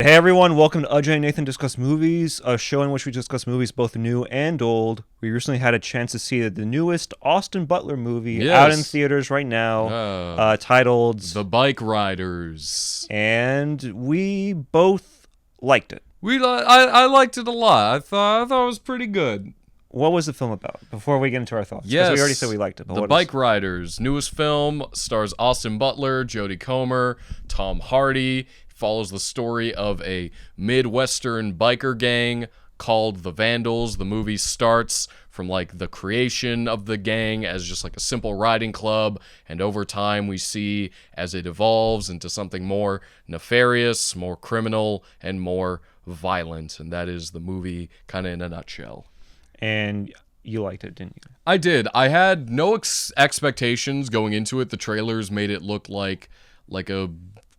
Hey everyone, welcome to Ajay and Nathan Discuss Movies, a show in which we discuss movies both new and old. We recently had a chance to see the newest Austin Butler movie out in theaters right now, titled The Bikeriders. And we both liked it. I liked it a lot. I thought it was pretty good. What was the film about? Before we get into our thoughts, yes, we already said we liked it. But The Bikeriders, newest film, stars Austin Butler, Jodie Comer, Tom Hardy. Follows the story of a Midwestern biker gang called the Vandals. The movie starts from like the creation of the gang as just like a simple riding club, and over time we see as it evolves into something more nefarious, more criminal, and more violent. And that is the movie kind of in a nutshell. And you liked it, didn't you? I did. I had no expectations going into it. The trailers made it look like a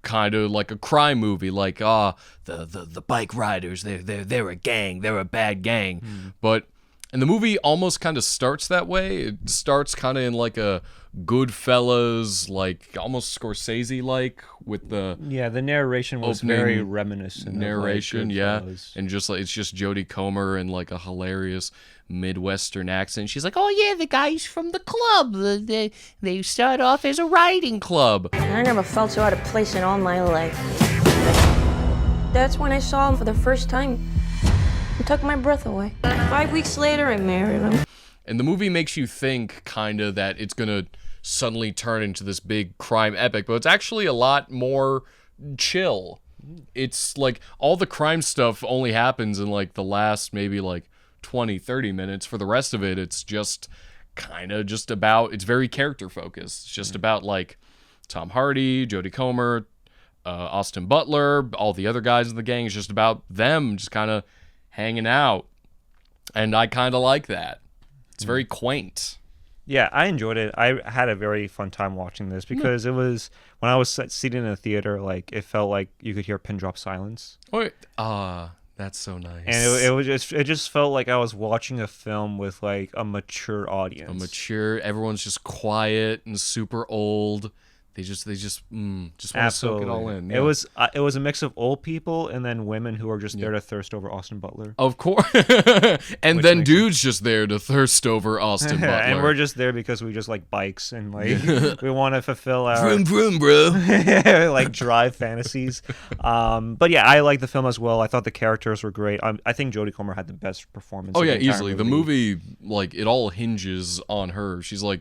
kind of like a crime movie, like the bike riders, they're a gang, they're a bad gang. And the movie almost kind of starts that way. It starts kind of in like a Goodfellas, like almost Scorsese like, with the the narration was very reminiscent narration, of like and just like it's just Jodie Comer in like a hilarious Midwestern accent. She's like, "Oh yeah, the guys from the club. They start off as a riding club." I never felt so out of place in all my life. That's when I saw him for the first time. It took my breath away. 5 weeks later, I married him. And the movie makes you think kind of that it's gonna suddenly turn into this big crime epic, but it's actually a lot more chill. It's like all the crime stuff only happens in like the last maybe like 20-30 minutes. For the rest of it, it's just kind of just about, it's very character focused. It's just about like Tom Hardy, Jodie Comer, Austin Butler, all the other guys in the gang. It's just about them just kind of hanging out, and I kind of like that. It's very quaint. Yeah, I enjoyed it. I had a very fun time watching this because it was, when I was seated in a theater, like it felt like you could hear pin drop silence. That's so nice. And it just felt like I was watching a film with like a mature audience. Everyone's just quiet and super old. They just want to soak it all in. Yeah. It was a mix of old people and then women who are just there to thirst over Austin Butler. Of course. And then dudes just there to thirst over Austin Butler. And we're just there because we just like bikes and like we want to fulfill our vroom vroom, bro. like drive fantasies. But yeah, I like the film as well. I thought the characters were great. I think Jodie Comer had the best performance. Oh yeah, easily. The movie, like, it all hinges on her. She's like,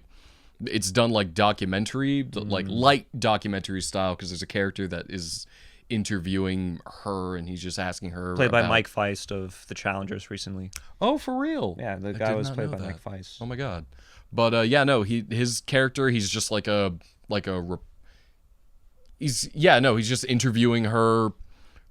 it's done like documentary, like light documentary style, because there's a character that is interviewing her and he's just asking her. Played by Mike Faist of The Challengers recently. Oh, for real? Yeah, the guy was played by Mike Faist. Oh my god. But his character, he's just he's just interviewing her,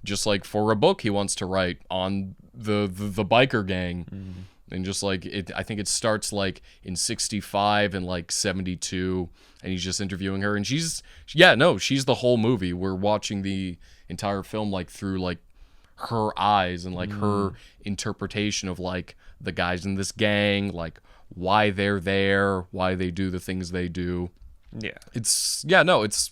just like for a book he wants to write on the biker gang. And just like I think it starts like in 65 and like 72, and he's just interviewing her, and she's the whole movie. We're watching the entire film like through like her eyes and like her interpretation of like the guys in this gang, like why they're there, why they do the things they do. Yeah. It's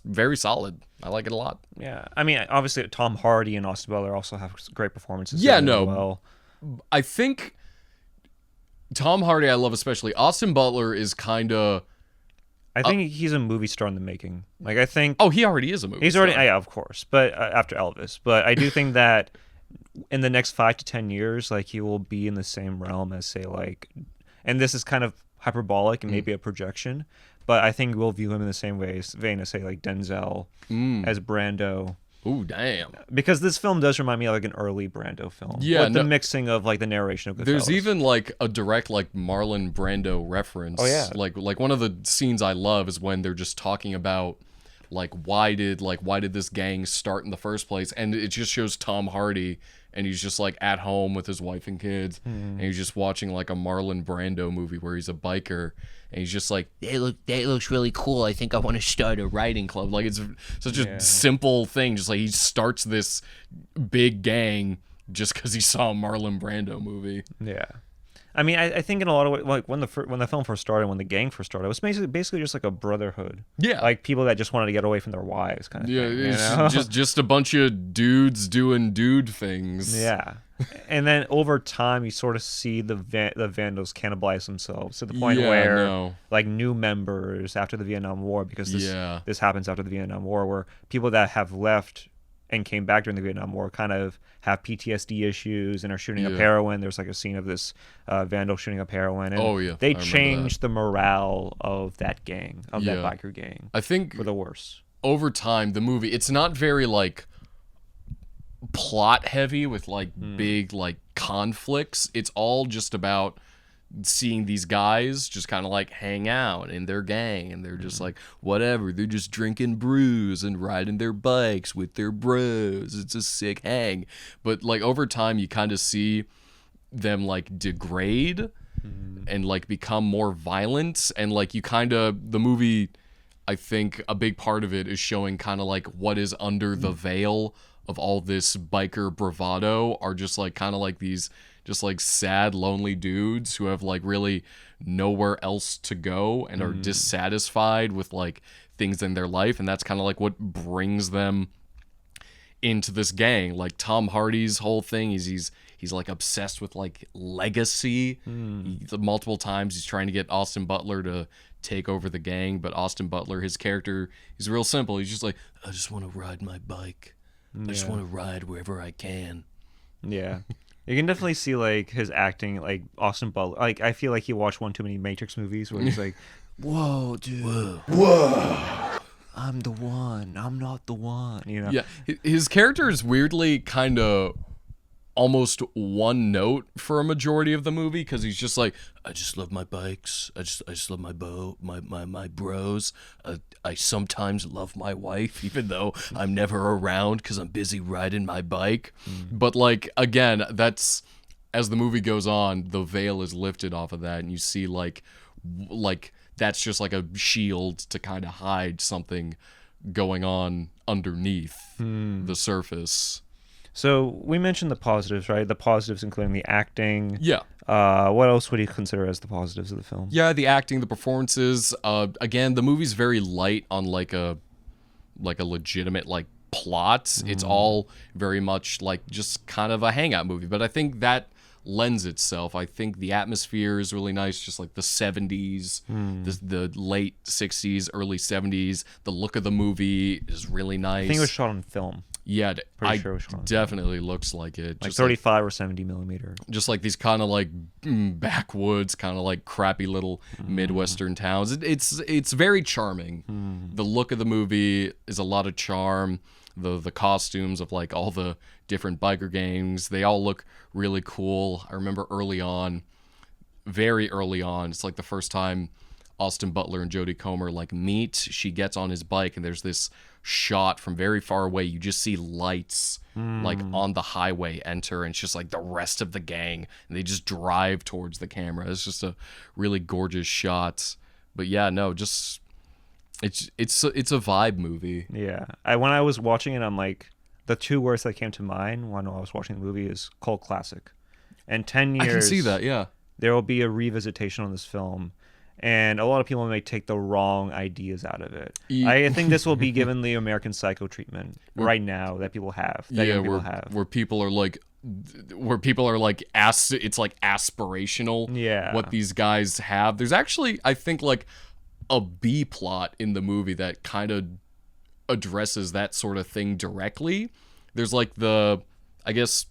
very solid. I like it a lot. Yeah. I mean, obviously Tom Hardy and Austin Butler also have great performances. Well, I think Tom Hardy I love especially. Austin Butler is kind of... I think he's a movie star in the making. Like, I think... Oh, he already is a movie star. Yeah, of course. But after Elvis. But I do think that in the next 5 to 10 years, like, he will be in the same realm as, say, like... And this is kind of hyperbolic and maybe a projection. But I think we'll view him in the same vein as, say, like, Denzel, as Brando. Ooh, damn. Because this film does remind me of like an early Brando film. Yeah. With the mixing of like the narration of Goodfellas. There's even like a direct like Marlon Brando reference. Oh yeah. Like one of the scenes I love is when they're just talking about like why did this gang start in the first place, and it just shows Tom Hardy and he's just like at home with his wife and kids, and he's just watching like a Marlon Brando movie where he's a biker, and he's just like, that looks really cool. I think I want to start a riding club. Like, it's such a simple thing. Just like he starts this big gang just because he saw a Marlon Brando movie. Yeah. I mean, I think in a lot of ways, like when the film first started, when the gang first started, it was basically just like a brotherhood. Yeah. Like people that just wanted to get away from their wives, kind of Yeah, thing. it's just a bunch of dudes doing dude things. Yeah. And then over time, you sort of see the Vandals cannibalize themselves to the point where, like, new members after the Vietnam War, because this happens after the Vietnam War, where people that have left and came back during the Vietnam War kind of have PTSD issues and are shooting up heroin. There's like a scene of this vandal shooting up heroin. And they changed the morale of that gang, of that biker gang. I think for the worse. Over time, the movie, it's not very like plot heavy with like big like conflicts. It's all just about seeing these guys just kind of like hang out in their gang, and they're just like whatever, they're just drinking brews and riding their bikes with their bros. It's a sick hang. But like over time you kind of see them like degrade and like become more violent, and like you kind of, the movie, I think a big part of it is showing kind of like what is under the veil of all this biker bravado are just like kind of like these just like sad, lonely dudes who have like really nowhere else to go and are dissatisfied with like things in their life. And that's kind of like what brings them into this gang. Like Tom Hardy's whole thing is he's like obsessed with like legacy. Multiple times he's trying to get Austin Butler to take over the gang, but Austin Butler, his character, he's real simple. He's just like, I just want to ride my bike. I just want to ride wherever I can. Yeah. You can definitely see like his acting, like Austin Butler. Like I feel like he watched one too many Matrix movies where he's like, "Whoa, dude, whoa, I'm the one. I'm not the one." You know? Yeah, his character is weirdly kind of almost one note for a majority of the movie, because he's just like, I just love my bikes. I just love my my bros. I sometimes love my wife, even though I'm never around because I'm busy riding my bike. But like, again, that's, as the movie goes on, the veil is lifted off of that, and you see like that's just like a shield to kind of hide something going on underneath the surface. So we mentioned the positives, right? The positives including the acting. Yeah. What else would you consider as the positives of the film? Yeah, the acting, the performances. Again, the movie's very light on like a legitimate like plot. It's all very much like just kind of a hangout movie. But I think that lends itself. I think the atmosphere is really nice, just like the 70s, the late 60s, early 70s. The look of the movie is really nice. I think it was shot on film. Yeah, Pretty sure it was shot on definitely looks like it. Like 35 or 70 millimeter. Just like these kind of like backwoods, kind of like crappy little Midwestern towns. It's very charming. The look of the movie is a lot of charm. The costumes of like all the different biker gangs, they all look really cool. I remember very early on, it's like the first time Austin Butler and Jodie Comer like meet. She gets on his bike and there's this shot from very far away. You just see lights like on the highway enter, and it's just like the rest of the gang, and they just drive towards the camera. It's just a really gorgeous shot. But yeah, no, just it's a vibe movie. Yeah. When I was watching it, I'm like, the two words that came to mind when I was watching the movie is cult classic. And 10 years, I can see that, yeah. There will be a revisitation on this film, and a lot of people may take the wrong ideas out of it. I think this will be given the American Psycho treatment right now that people have. Where people are like, it's like aspirational. Yeah. What these guys have. There's actually, I think, like a B plot in the movie that kind of addresses that sort of thing directly. There's like I guess,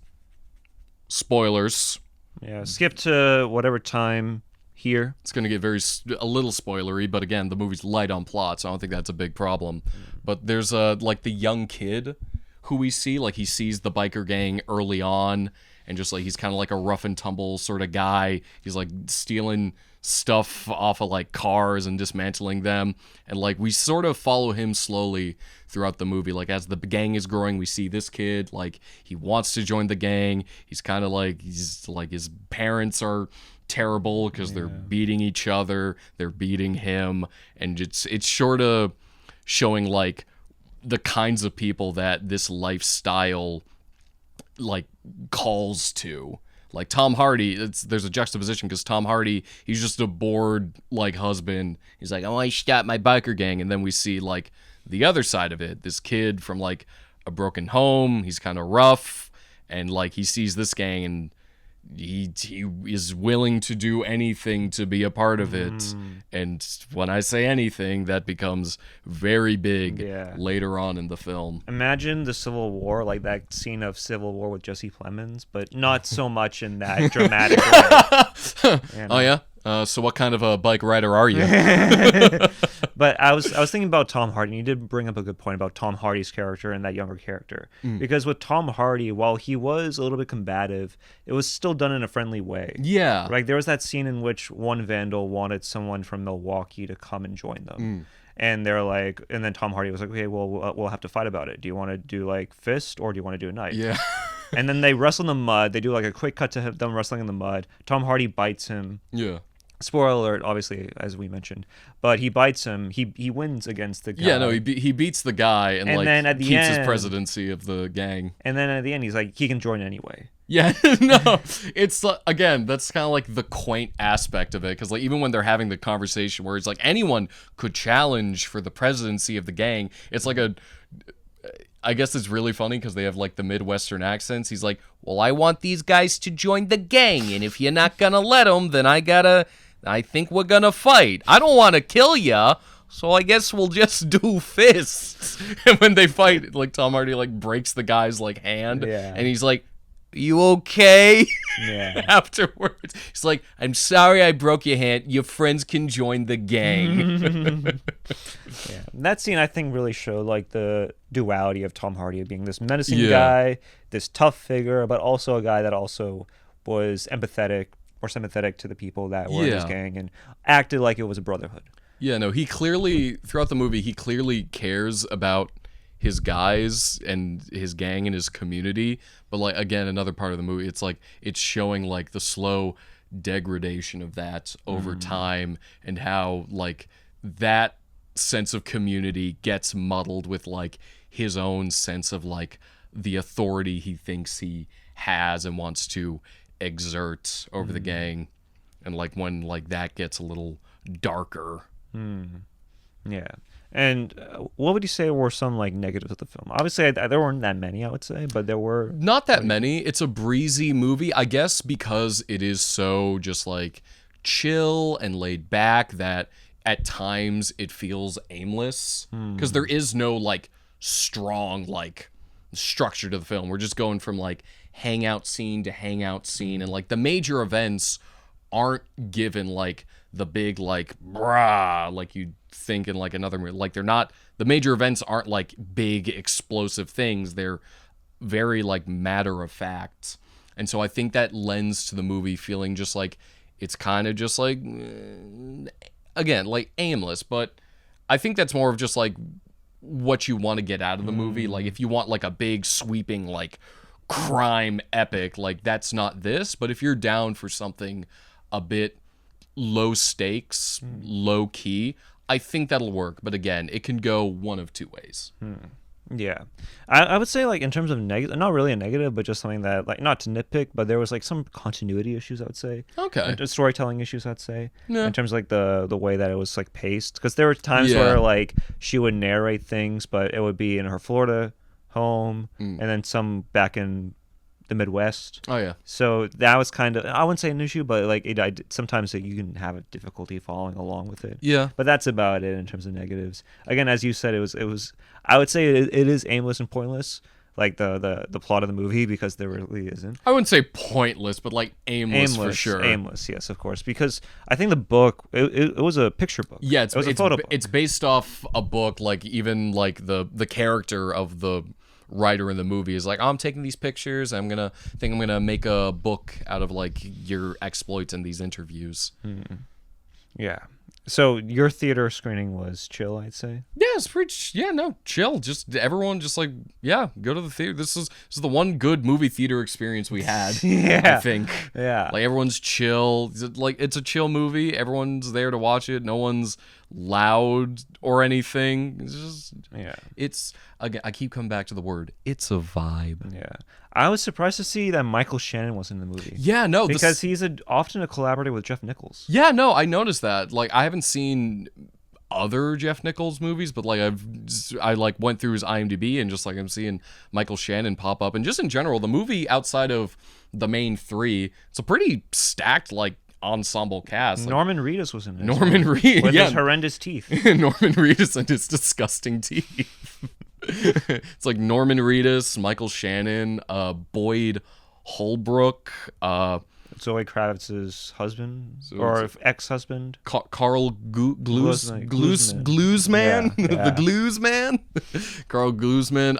spoilers. Yeah. Skip to whatever time here. It's going to get a little spoilery, but again, the movie's light on plot, so I don't think that's a big problem. But there's like the young kid who we see, like he sees the biker gang early on, and just like he's kind of like a rough and tumble sort of guy. He's like stealing stuff off of like cars and dismantling them, and like we sort of follow him slowly throughout the movie. Like as the gang is growing, we see this kid, like he wants to join the gang. He's kind of like, his parents are terrible because they're beating each other, they're beating him, and it's sort of showing like the kinds of people that this lifestyle like calls to. Like Tom Hardy, there's a juxtaposition because Tom Hardy, he's just a bored like husband. He's like, oh, I shot my biker gang, and then we see like the other side of it. This kid from like a broken home. He's kind of rough, and like he sees this gang, and he is willing to do anything to be a part of it. And when I say anything, that becomes very big later on in the film. Imagine the Civil War, like that scene of Civil War with Jesse Plemons, but not so much in that dramatic way. Oh yeah. So what kind of a bike rider are you? But I was thinking about Tom Hardy, and you did bring up a good point about Tom Hardy's character and that younger character. Because with Tom Hardy, while he was a little bit combative, it was still done in a friendly way. Yeah. Like there was that scene in which one vandal wanted someone from Milwaukee to come and join them. And they're like, and then Tom Hardy was like, okay, well, we'll have to fight about it. Do you want to do like fist or do you want to do a knife? Yeah. And then they wrestle in the mud. They do like a quick cut to them wrestling in the mud. Tom Hardy bites him. Yeah. Spoiler alert, obviously, as we mentioned, but he bites him. He wins against the guy. Yeah, no, he beats the guy and like then at the keeps his end, presidency of the gang. And then at the end, he's like, he can join anyway. Yeah, no, it's again, that's kind of like the quaint aspect of it, because like even when they're having the conversation where it's like anyone could challenge for the presidency of the gang, it's like I guess it's really funny because they have like the Midwestern accents. He's like, well, I want these guys to join the gang, and if you're not gonna let them, then I think we're gonna fight. I don't want to kill ya, so I guess we'll just do fists. And when they fight, like Tom Hardy like breaks the guy's like hand, and he's like, you okay? Yeah. Afterwards, he's like, I'm sorry I broke your hand. Your friends can join the gang. Yeah. That scene, I think, really showed like the duality of Tom Hardy being this menacing guy, this tough figure, but also a guy that also was empathetic or sympathetic to the people that were in his gang and acted like it was a brotherhood. Yeah, no, he clearly, throughout the movie, he clearly cares about his guys and his gang and his community. But like, again, another part of the movie, it's like, it's showing like the slow degradation of that over time, and how like that sense of community gets muddled with like his own sense of like the authority he thinks he has and wants to exert over the gang. And like when like that gets a little darker. Yeah. And what would you say were some like negatives of the film? Obviously, there weren't that many, I would say, but there were not that many. It's a breezy movie, I guess, because it is so just like chill and laid back that at times it feels aimless, because there is no like strong like structure to the film. We're just going from like hangout scene to hangout scene, and like the major events aren't given like the big like brah like you'd think in like another movie. Like they're not, the major events aren't like big explosive things. They're very like matter of fact. And so I think that lends to the movie feeling just like it's kind of just like again like aimless, but I think that's more of just like what you want to get out of the movie. Like if you want like a big sweeping like crime epic, like that's not this. But if you're down for something a bit low stakes, low key, I think that'll work. But again, it can go one of two ways. Yeah. I would say like in terms of negative, not really a negative, but just something that like, not to nitpick, but there was like some continuity issues, I would say. Okay. Storytelling issues, I'd say. Yeah. In terms of like the way that it was like paced. Because there were times where like she would narrate things, but it would be in her Florida home and then some back in the Midwest. Oh yeah. So that was kind of, I wouldn't say an issue, but like sometimes you can have a difficulty following along with it. Yeah. But that's about it in terms of negatives. Again, as you said, it was I would say it is aimless and pointless, like the plot of the movie, because there really isn't. I wouldn't say pointless, but like aimless for sure. Aimless, yes, of course, because I think the book it was a picture book. Yeah, it was a photo book. It's based off a book. Like even like the character of the writer in the movie is like, oh, I'm taking these pictures. I'm gonna make a book out of like your exploits and these interviews. Yeah. So your theater screening was chill, I'd say. Yeah, it's pretty. Yeah, no, chill. Just everyone, just like go to the theater. This is the one good movie theater experience we had. Yeah, I think. Yeah, like everyone's chill. Like it's a chill movie. Everyone's there to watch it. No one's loud or anything. It's just it's again. I keep coming back to the word. It's a vibe. Yeah, I was surprised to see that Michael Shannon was in the movie. Yeah, no, because he's often a collaborator with Jeff Nichols. Yeah, no, I noticed that. Like, I haven't seen other Jeff Nichols movies, but like I went through his IMDb and just like I'm seeing Michael Shannon pop up, and just in general, the movie outside of the main three, it's a pretty stacked like ensemble cast. Like, Norman Reedus was in it. Norman Reedus with his horrendous teeth. Norman Reedus and his disgusting teeth. It's like Norman Reedus, Michael Shannon, Boyd Holbrook, Zoe Kravitz's husband or ex-husband, Karl Glusman, yeah. the Glusman, Karl Glusman,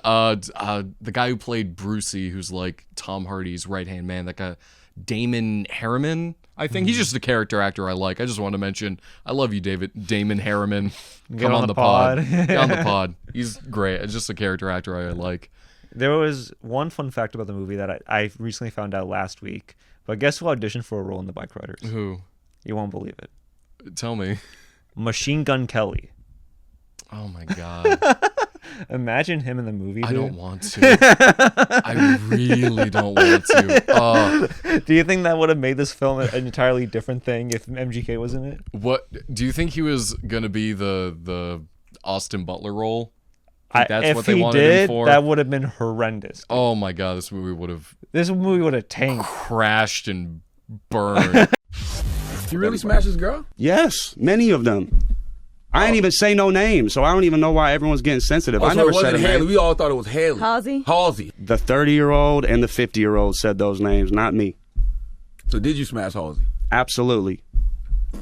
the guy who played Brucey, who's like Tom Hardy's right-hand man, that guy Damon Herriman. I think he's just a character actor I like. I just want to mention, I love you, Damon Herriman. Come on the pod. Get on the pod. He's great. It's just a character actor I like. There was one fun fact about the movie that I recently found out last week. But guess who auditioned for a role in the Bikeriders? Who? You won't believe it. Tell me. Machine Gun Kelly. Oh my god. Imagine him in the movie. Dude. I don't want to. I really don't want to. Do you think that would have made this film an entirely different thing if MGK was in it? What do you think he was gonna be the Austin Butler role? That's if what they he wanted did, him for? that would have been horrendous. Dude. Oh my god, this movie would have tanked, crashed, and burned. You really smash this girl? Yes, many of them. I ain't even say no names, so I don't even know why everyone's getting sensitive. I never said a name. Haley. We all thought it was Haley. Halsey? The 30-year-old and the 50-year-old said those names, not me. So did you smash Halsey? Absolutely. See,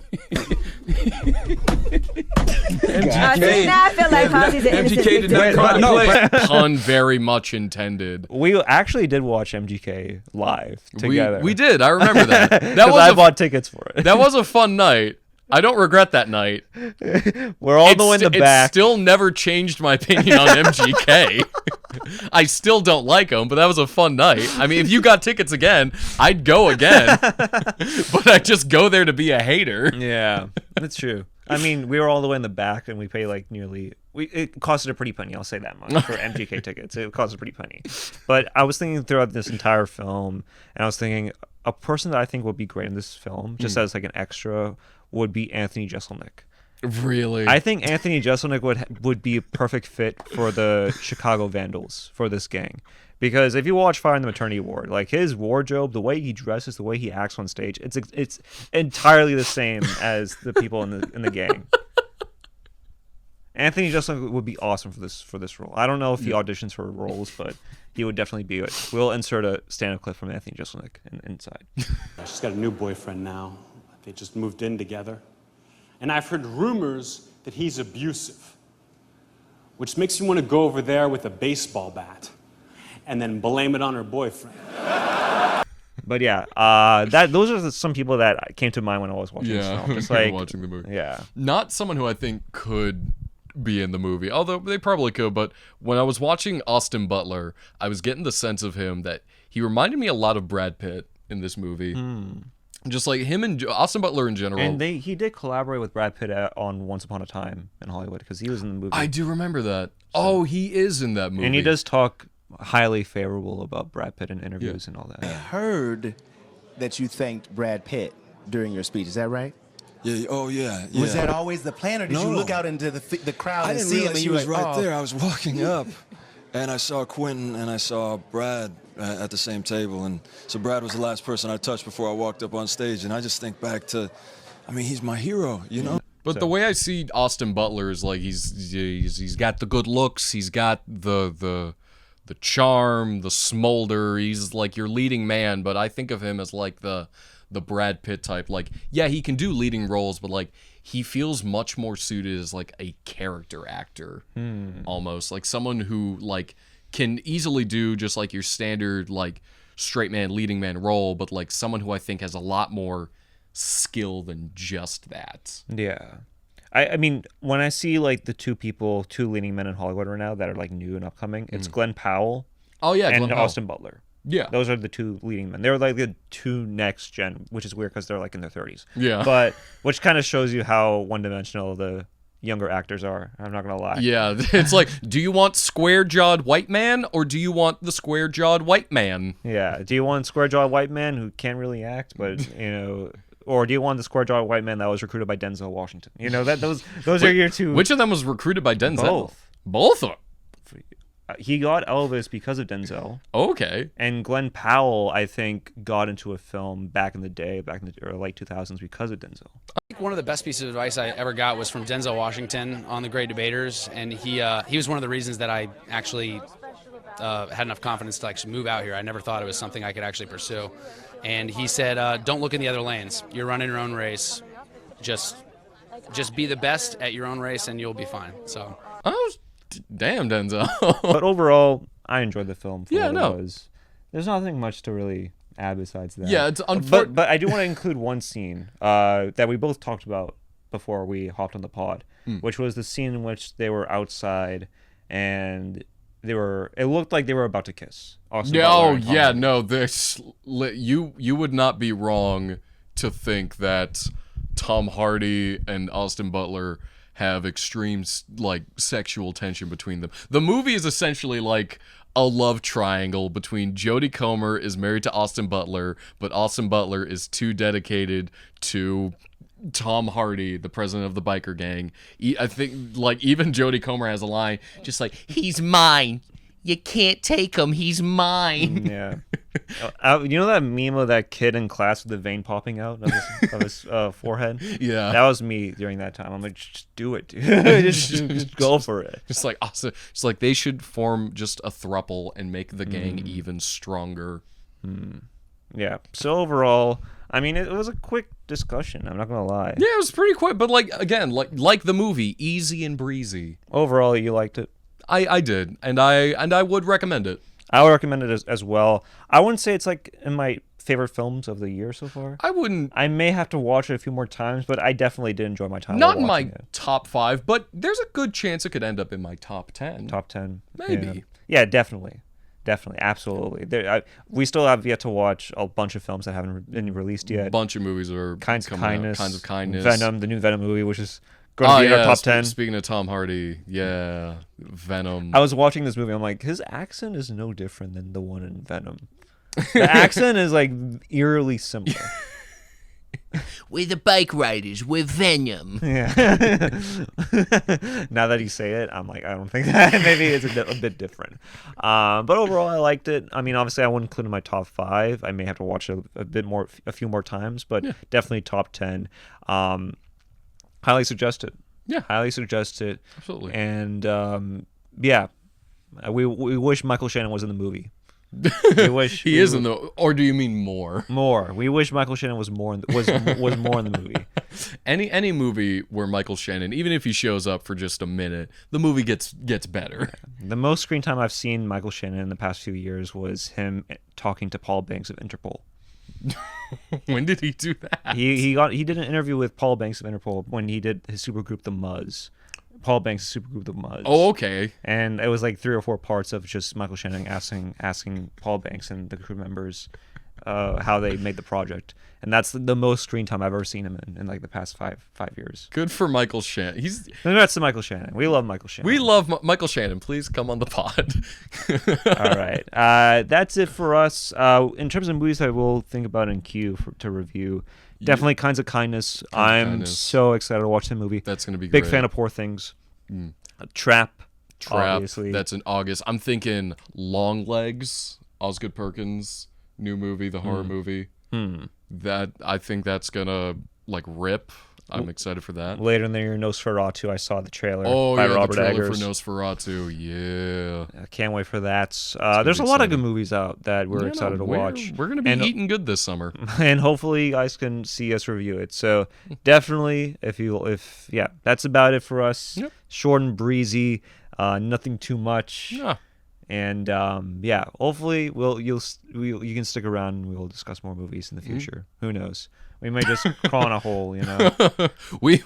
now I feel like Halsey's an innocent MGK did not victim. call the play. Pun very much intended. We actually did watch MGK live together. We did. I remember that. I bought tickets for it. That was a fun night. I don't regret that night. We're all the way in the back. It still never changed my opinion on MGK. I still don't like him, but that was a fun night. I mean, if you got tickets again, I'd go again. But I just go there to be a hater. Yeah, that's true. I mean, we were all the way in the back, and we paid like it costed a pretty penny. I'll say that much for MGK tickets. It cost a pretty penny. But I was thinking throughout this entire film, and I was thinking a person that I think would be great in this film, just as like an extra, would be Anthony Jeselnik. Really? I think Anthony Jeselnik would be a perfect fit for the Chicago Vandals, for this gang. Because if you watch Fire in the Maternity Ward, like his wardrobe, the way he dresses, the way he acts on stage, it's entirely the same as the people in the gang. Anthony Jeselnik would be awesome for this role. I don't know if he auditions for roles, but he would definitely be it. We'll insert a stand-up clip from Anthony Jeselnik inside. She's got a new boyfriend now. They just moved in together. And I've heard rumors that he's abusive, which makes me want to go over there with a baseball bat and then blame it on her boyfriend. But yeah, those are some people that came to mind when I was watching this film. Just like watching the movie. Yeah. Not someone who I think could be in the movie, although they probably could. But when I was watching Austin Butler, I was getting the sense of him that he reminded me a lot of Brad Pitt in this movie. Just like him and Austin Butler in general. And he did collaborate with Brad Pitt on Once Upon a Time in Hollywood because he was in the movie. I do remember that. Oh, he is in that movie. And he does talk highly favorable about Brad Pitt in interviews and all that. I heard that you thanked Brad Pitt during your speech. Is that right? Yeah. Oh, yeah. Was that always the plan, or did you look out into the crowd and see him? And he you was like, right there. I was walking up, and I saw Quentin and I saw Brad at the same table, and so Brad was the last person I touched before I walked up on stage, and I just think back to, I mean, he's my hero, you know. But the way I see Austin Butler is like he's got the good looks, he's got the charm, the smolder. He's like your leading man, but I think of him as like the Brad Pitt type. Like, yeah, he can do leading roles, but like he feels much more suited as like a character actor, almost like someone who like can easily do just like your standard like straight man leading man role, but like someone who I think has a lot more skill than just that. Yeah. I mean, when I see like the two leading men in Hollywood right now that are like new and upcoming, it's Glenn Powell. Oh yeah, and Glenn Powell. Austin Butler. Yeah, those are the two leading men. They're like the two next gen, which is weird because they're like in their 30s. Yeah, but which kind of shows you how one dimensional the younger actors are. I'm not gonna lie. Yeah, it's like, do you want square-jawed white man or do you want the square-jawed white man? Yeah. Do you want a square-jawed white man who can't really act, but or do you want the square-jawed white man that was recruited by Denzel Washington? Those are your two. Which of them was recruited by Denzel? Both. Both of them. He got Elvis because of Denzel. Okay. And Glenn Powell, I think, got into a film back in the day, back in the late 2000s, because of Denzel. I think one of the best pieces of advice I ever got was from Denzel Washington on The Great Debaters, and he was one of the reasons that I actually had enough confidence to actually move out here. I never thought it was something I could actually pursue. And he said, don't look in the other lanes. You're running your own race. Just be the best at your own race, and you'll be fine. So. Damn, Denzel. But overall, I enjoyed the film for Yeah, what no. it was. There's nothing much to really add besides that. Yeah, it's but I do want to include one scene that we both talked about before we hopped on the pod, which was the scene in which they were outside and it looked like they were about to kiss. Austin Butler and Tom Hardy. No, this you would not be wrong to think that Tom Hardy and Austin Butler have extreme like sexual tension between them. The movie is essentially like a love triangle between Jodie Comer is married to Austin Butler, but Austin Butler is too dedicated to Tom Hardy, the president of the biker gang. I think like even Jodie Comer has a line just like, "He's mine. You can't take him. He's mine." Yeah. You know that meme of that kid in class with the vein popping out of his forehead? Yeah. That was me during that time. I'm like, just do it, dude. just go for it. Just like awesome. It's like they should form just a throuple and make the gang even stronger. Yeah. So overall, I mean, it was a quick discussion. I'm not gonna lie. Yeah, it was pretty quick, but like again, like the movie, easy and breezy. Overall, you liked it. I did, and I would recommend it. I would recommend it as well. I wouldn't say it's like in my favorite films of the year so far. I wouldn't. I may have to watch it a few more times, but I definitely did enjoy my time. Not in watching my it. top 5, but there's a good chance it could end up in my top 10. Top 10, maybe. Yeah, definitely, absolutely. We still have yet to watch a bunch of films that haven't been released yet. A bunch of movies are Kinds of Kindness, Venom, the new Venom movie, which is going to be in our top 10. Speaking of Tom Hardy, yeah, Venom. I was watching this movie. I'm like, his accent is no different than the one in Venom. The accent is like eerily similar. We're the Bikeriders. We're Venom. Yeah. Now that you say it, I'm like, I don't think that. Maybe it's a bit different. But overall, I liked it. I mean, obviously, I wouldn't include it in my top 5. I may have to watch it a few more times, but definitely top 10. Highly suggest it. Yeah. Highly suggest it. Absolutely. And yeah, we wish Michael Shannon was in the movie. We wish he is in the. Or do you mean more? More. We wish Michael Shannon was more was more in the movie. Any movie where Michael Shannon, even if he shows up for just a minute, the movie gets better. The most screen time I've seen Michael Shannon in the past few years was him talking to Paul Banks of Interpol. When did he do that? He did an interview with Paul Banks of Interpol when he did his supergroup The Muzz. Paul Banks' supergroup The Muzz. Oh, okay. And it was like 3 or 4 parts of just Michael Shannon asking Paul Banks and the crew members how they made the project. And that's the most screen time I've ever seen him in like the past five years. Good for Michael Shannon. Congrats to Michael Shannon. We love Michael Shannon. We love Michael Shannon. Please come on the pod. All right. That's it for us. In terms of movies I will think about in queue to review, definitely Kinds of Kindness. I'm so excited to watch the movie. That's going to be great. Big fan of Poor Things. Trap, obviously. That's in August. I'm thinking Long Legs, Osgood Perkins, new movie, the horror movie. That I think that's gonna like rip. I'm excited for that. Later in the year, Nosferatu. I saw the trailer. Oh, by yeah, Robert the trailer Eggers. for Nosferatu. Yeah, I can't wait for that. There's a lot of good movies out that we're excited to watch. We're gonna be eating good this summer, and hopefully you guys can see us review it. So definitely, that's about it for us. Yep. Short and breezy, nothing too much. Yeah. And hopefully you can stick around and we'll discuss more movies in the future. Who knows? We may just crawl in a hole, you know. we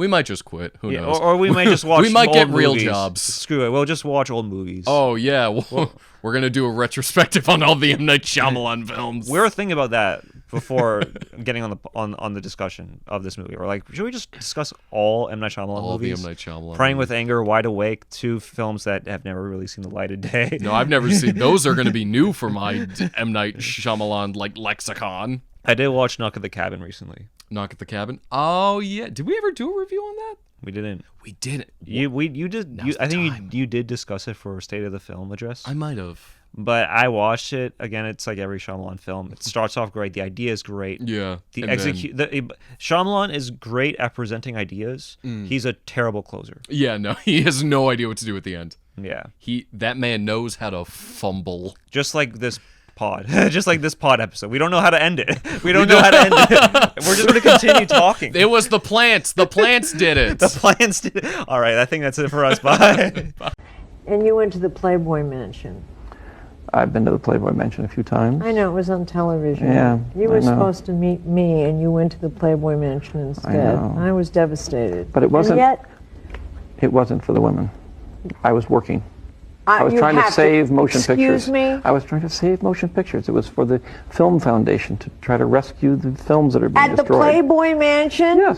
might just quit. Who knows? Or we may just watch. We might get old real movies. jobs. Screw it. We'll just watch old movies. Oh yeah, we're gonna do a retrospective on all the M. Night Shyamalan films. We were thinking about that before getting on the discussion of this movie. We're like, should we just discuss all M. Night Shyamalan All movies? the M. Night Shyamalan Praying movies. with Anger, Wide Awake, 2 films that have never really seen the light of day. No, I've never seen. Those are going to be new for my M. Night Shyamalan lexicon. I did watch Knock at the Cabin recently. Knock at the Cabin. Oh yeah, did we ever do a review on that? We didn't. We didn't. You did. I think you did discuss it for State of the Film address. I might have. But I watched it again. It's like every Shyamalan film. It starts off great. The idea is great. Yeah. The Shyamalan is great at presenting ideas. He's a terrible closer. Yeah. No, he has no idea what to do at the end. Yeah. That man knows how to fumble. Just like this pod. Just like this pod episode. We don't know how to end it. We don't know how to end it. We're just going to continue talking. It was the plants. The plants did it. The plants did it. All right. I think that's it for us. Bye. And you went to the Playboy Mansion. I've been to the Playboy Mansion a few times. I know, it was on television. Yeah, You were I know. supposed to meet me, and you went to the Playboy Mansion instead. know. I was devastated. But it wasn't. And yet, It wasn't for the women. I was working. I was you trying to have save motion pictures. Excuse me? I was trying to save motion pictures. It was for the Film Foundation to try to rescue the films that are being at the destroyed. Playboy Mansion? Yes.